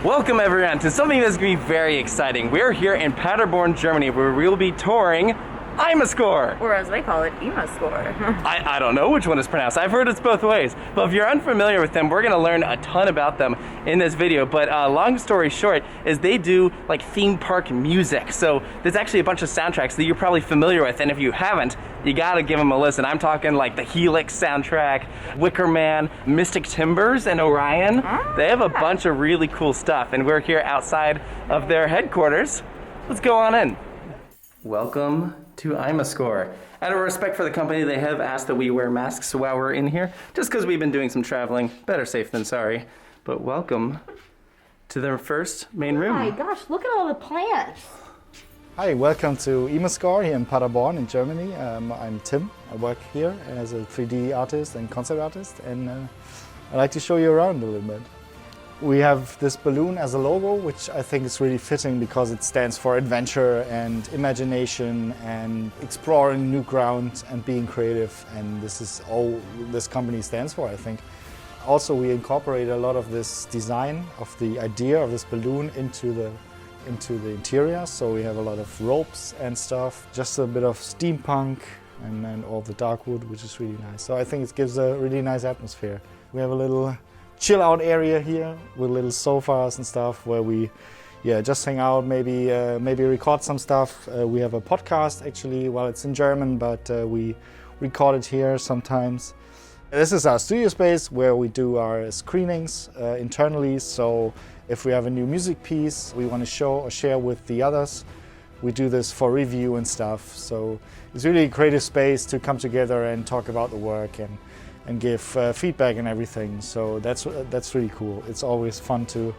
Welcome everyone to something that's going to be very exciting. We're here in Paderborn, Germany, where we'll be touring IMAscore. Or as they call it, IMAscore. I don't know which one is pronounced. I've heard it's both ways. But if you're unfamiliar with them, we're going to learn a ton about them in this video. But long story short is they do like theme park music. So there's actually a bunch of soundtracks that you're probably familiar with. And if you haven't, you got to give them a listen. I'm talking like the Helix soundtrack, Wicker Man, Mystic Timbers, and Orion. They have a bunch of really cool stuff. And we're here outside of their headquarters. Let's go on in. Welcome to IMAscore. Out of respect for the company, they have asked that we wear masks while we're in here, just because we've been doing some traveling. Better safe than sorry. But welcome to their first main room. Oh my gosh, look at all the plants. Hi, welcome to IMAscore here in Paderborn in Germany. I'm Tim. I work here as a 3D artist and concept artist, and I'd like to show you around a little bit. We have this balloon as a logo, which I think is really fitting because it stands for adventure and imagination and exploring new ground and being creative, and this is all this company stands for, I think. Also, we incorporate a lot of this design of the idea of this balloon into the interior, so we have a lot of ropes and stuff, just a bit of steampunk and then all the dark wood, which is really nice. So I think it gives a really nice atmosphere. We have a little chill out area here with little sofas and stuff where we just hang out, maybe record some stuff. We have a podcast actually, well, it's in German, but we record it here sometimes. This is our studio space where we do our screenings internally, so if we have a new music piece we want to show or share with the others, we do this for review and stuff. So it's really a creative space to come together and talk about the work and give feedback and everything. So that's really cool. It's always fun to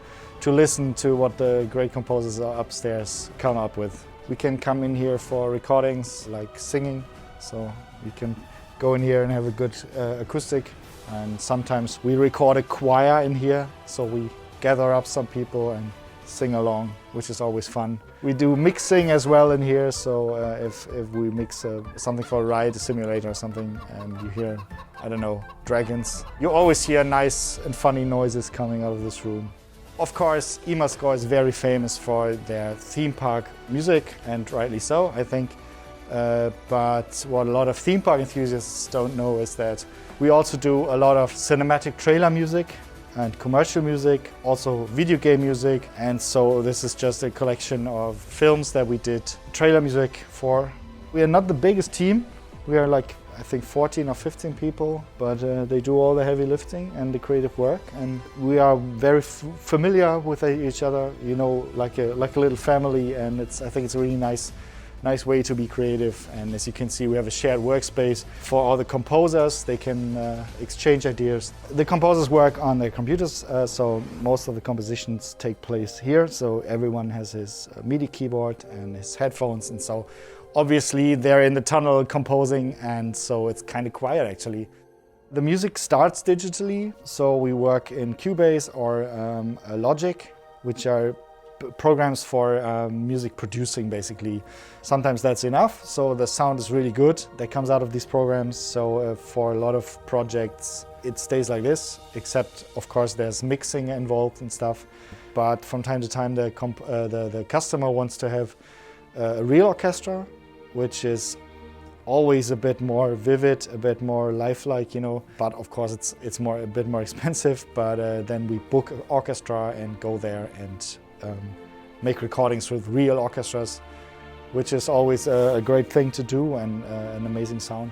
listen to what the great composers upstairs come up with. We can come in here for recordings like singing, so you can go in here and have a good acoustic. And sometimes we record a choir in here, so we gather up some people and sing along, which is always fun. We do mixing as well in here, so if we mix something for a ride, a simulator or something, and you hear, I don't know, dragons, you always hear nice and funny noises coming out of this room. Of course, IMAscore is very famous for their theme park music, and rightly so, I think. But what a lot of theme park enthusiasts don't know is that we also do a lot of cinematic trailer music and commercial music, also video game music, and so this is just a collection of films that we did trailer music for. We are not the biggest team, we are like I think 14 or 15 people, but they do all the heavy lifting and the creative work, and we are very familiar with each other, you know, like a little family, and I think it's a really nice way to be creative. And as you can see, we have a shared workspace for all the composers. They can exchange ideas. The composers work on their computers, so most of the compositions take place here. So everyone has his MIDI keyboard and his headphones, and so obviously they're in the tunnel composing, and so it's kind of quiet actually. The music starts digitally, so we work in Cubase or Logic, which are programs for music producing basically. Sometimes that's enough, so the sound is really good that comes out of these programs. So for a lot of projects it stays like this, except of course there's mixing involved and stuff. But from time to time the customer wants to have a real orchestra, which is always a bit more vivid, a bit more lifelike, you know. But of course it's a bit more expensive, but then we book an orchestra and go there and make recordings with real orchestras, which is always a great thing to do and an amazing sound.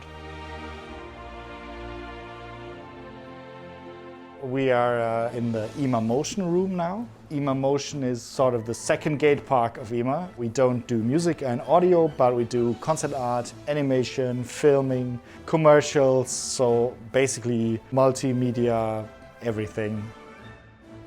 We are in the IMA Motion room now. IMA Motion is sort of the second gate park of IMA. We don't do music and audio, but we do concept art, animation, filming, commercials, so basically multimedia, everything.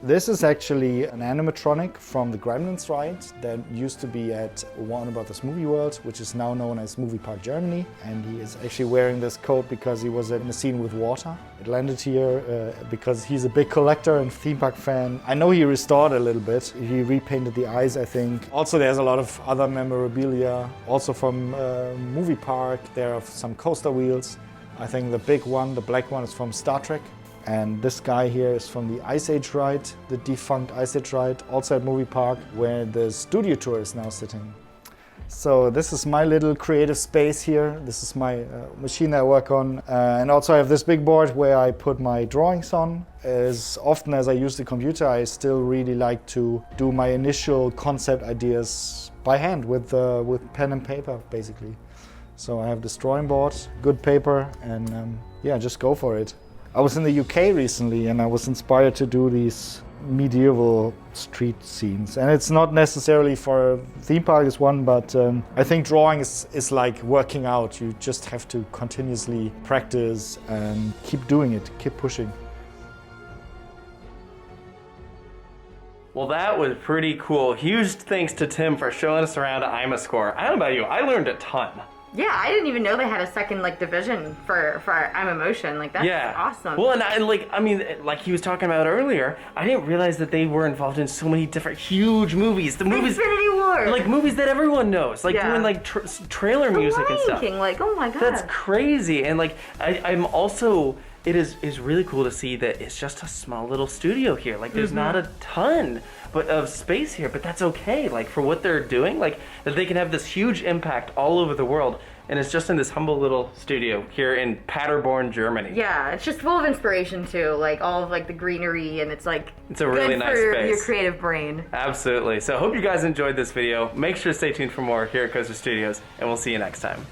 This is actually an animatronic from the Gremlins ride that used to be at Warner Brothers Movie World, which is now known as Movie Park Germany. And he is actually wearing this coat because he was in a scene with water. It landed here because he's a big collector and theme park fan. I know he restored a little bit. He repainted the eyes, I think. Also, there's a lot of other memorabilia, also from Movie Park. There are some coaster wheels. I think the big one, the black one, is from Star Trek. And this guy here is from the Ice Age ride, the defunct Ice Age ride, also at Movie Park, where the studio tour is now sitting. So this is my little creative space here. This is my machine I work on. And also I have this big board where I put my drawings on. As often as I use the computer, I still really like to do my initial concept ideas by hand with pen and paper, basically. So I have this drawing board, good paper, and yeah, just go for it. I was in the UK recently and I was inspired to do these medieval street scenes. And it's not necessarily for a theme park, is one, but I think drawing is like working out. You just have to continuously practice and keep doing it, keep pushing. Well, that was pretty cool. Huge thanks to Tim for showing us around IMAscore. I don't know about you, I learned a ton. Yeah, I didn't even know they had a second like division for IMAmotion. Like that's awesome. Well, and like he was talking about earlier, I didn't realize that they were involved in so many different huge movies. The movies, Infinity War, like movies that everyone knows, like doing like trailer music and stuff. Like, oh my god, that's crazy. And like I'm also. It is really cool to see that it's just a small little studio here. Like there's not a ton of space here, but that's okay. Like for what they're doing, like that they can have this huge impact all over the world. And it's just in this humble little studio here in Paderborn, Germany. Yeah, it's just full of inspiration too. Like all of like the greenery, and it's like it's a really nice for space. Your creative brain. Absolutely. So I hope you guys enjoyed this video. Make sure to stay tuned for more here at Coaster Studios, and we'll see you next time.